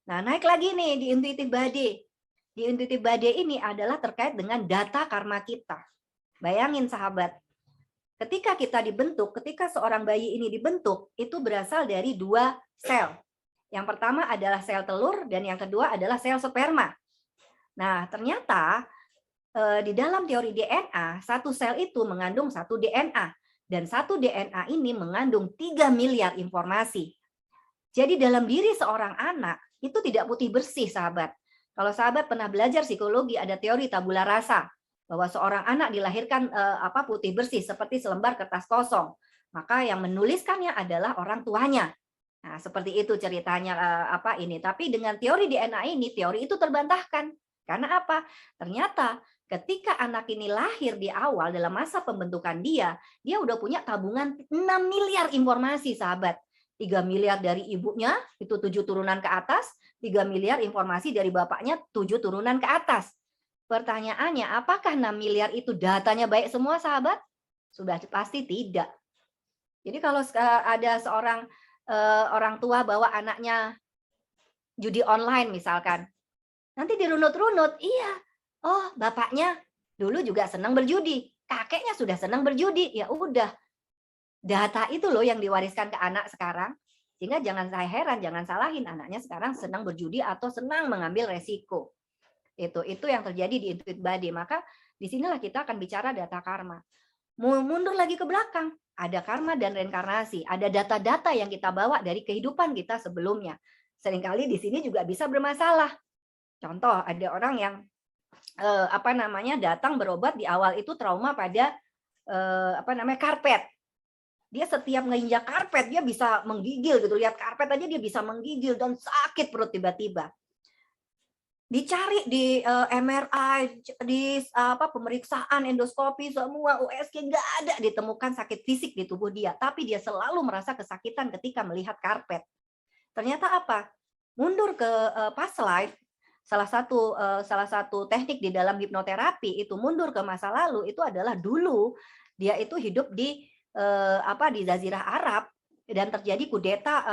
Nah, naik lagi nih di intuitive body. Di intuitive body ini adalah terkait dengan data karma kita. Bayangin sahabat, ketika kita dibentuk, ketika seorang bayi ini dibentuk, itu berasal dari dua sel. Yang pertama adalah sel telur dan yang kedua adalah sel sperma. Nah, ternyata di dalam teori DNA, satu sel itu mengandung satu DNA. Dan satu DNA ini mengandung 3 miliar informasi. Jadi dalam diri seorang anak, itu tidak putih bersih, sahabat. Kalau sahabat pernah belajar psikologi, ada teori tabula rasa. Bahwa seorang anak dilahirkan putih bersih, seperti selembar kertas kosong. Maka yang menuliskannya adalah orang tuanya. Nah, seperti itu ceritanya ini. Tapi dengan teori DNA ini, teori itu terbantahkan. Karena apa? Ternyata ketika anak ini lahir di awal dalam masa pembentukan dia udah punya tabungan 6 miliar informasi, sahabat. 3 miliar dari ibunya, itu 7 turunan ke atas, 3 miliar informasi dari bapaknya, 7 turunan ke atas. Pertanyaannya, apakah 6 miliar itu datanya baik semua, sahabat? Sudah pasti tidak. Jadi kalau ada seorang orang tua bawa anaknya judi online misalkan, nanti dirunut-runut, iya, oh bapaknya dulu juga senang berjudi, kakeknya sudah senang berjudi, ya udah, data itu loh yang diwariskan ke anak sekarang. Sehingga jangan saya heran, jangan salahin anaknya sekarang senang berjudi atau senang mengambil resiko. Itu yang terjadi di intuitive body. Maka disinilah kita akan bicara data karma. Mau mundur lagi ke belakang, ada karma dan reinkarnasi, ada data-data yang kita bawa dari kehidupan kita sebelumnya. Seringkali di sini juga bisa bermasalah. Contoh, ada orang yang datang berobat di awal itu trauma pada karpet. Dia setiap nginjak karpet dia bisa menggigil gitu, lihat karpet aja dia bisa menggigil dan sakit perut tiba-tiba. Dicari di MRI, di pemeriksaan endoskopi semua USG nggak ada ditemukan sakit fisik di tubuh dia, tapi dia selalu merasa kesakitan ketika melihat karpet. Ternyata apa? Mundur ke past life, salah satu teknik di dalam hipnoterapi itu mundur ke masa lalu itu adalah dulu dia itu hidup di di Jazirah Arab dan terjadi kudeta,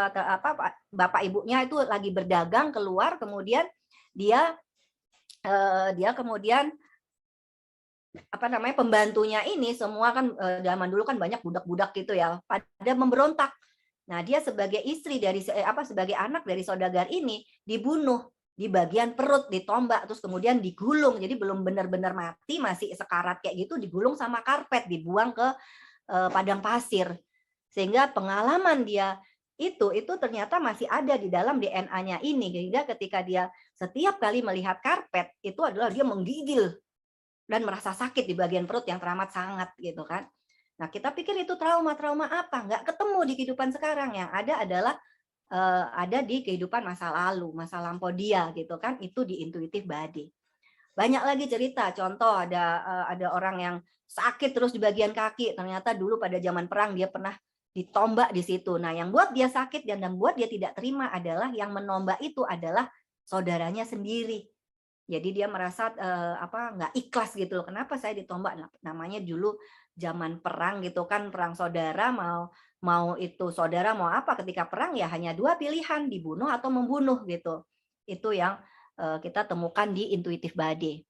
bapak ibunya itu lagi berdagang keluar, kemudian dia kemudian pembantunya ini semua kan zaman dulu kan banyak budak-budak gitu ya, pada memberontak. Nah, dia sebagai istri dari sebagai anak dari saudagar ini dibunuh di bagian perut, ditombak, terus kemudian digulung. Jadi belum benar-benar mati, masih sekarat kayak gitu, digulung sama karpet, dibuang ke padang pasir. Sehingga pengalaman dia itu ternyata masih ada di dalam DNA-nya ini. Sehingga ketika dia setiap kali melihat karpet, itu adalah dia menggigil dan merasa sakit di bagian perut yang teramat sangat gitu kan. Nah, kita pikir itu trauma apa? Nggak ketemu di kehidupan sekarang. Yang ada adalah ada di kehidupan masa lalu, masa lampau dia gitu kan. Itu di intuitive body. Banyak lagi cerita. Contoh ada orang yang sakit terus di bagian kaki. Ternyata dulu pada zaman perang dia pernah ditombak di situ. Nah, yang buat dia sakit dan yang buat dia tidak terima adalah yang menombak itu adalah saudaranya sendiri. Jadi dia merasa nggak ikhlas gitu loh. Kenapa saya ditombak? Namanya dulu zaman perang gitu kan, perang saudara, mau itu saudara mau apa ketika perang ya hanya dua pilihan, dibunuh atau membunuh gitu. Itu yang kita temukan di intuitive body.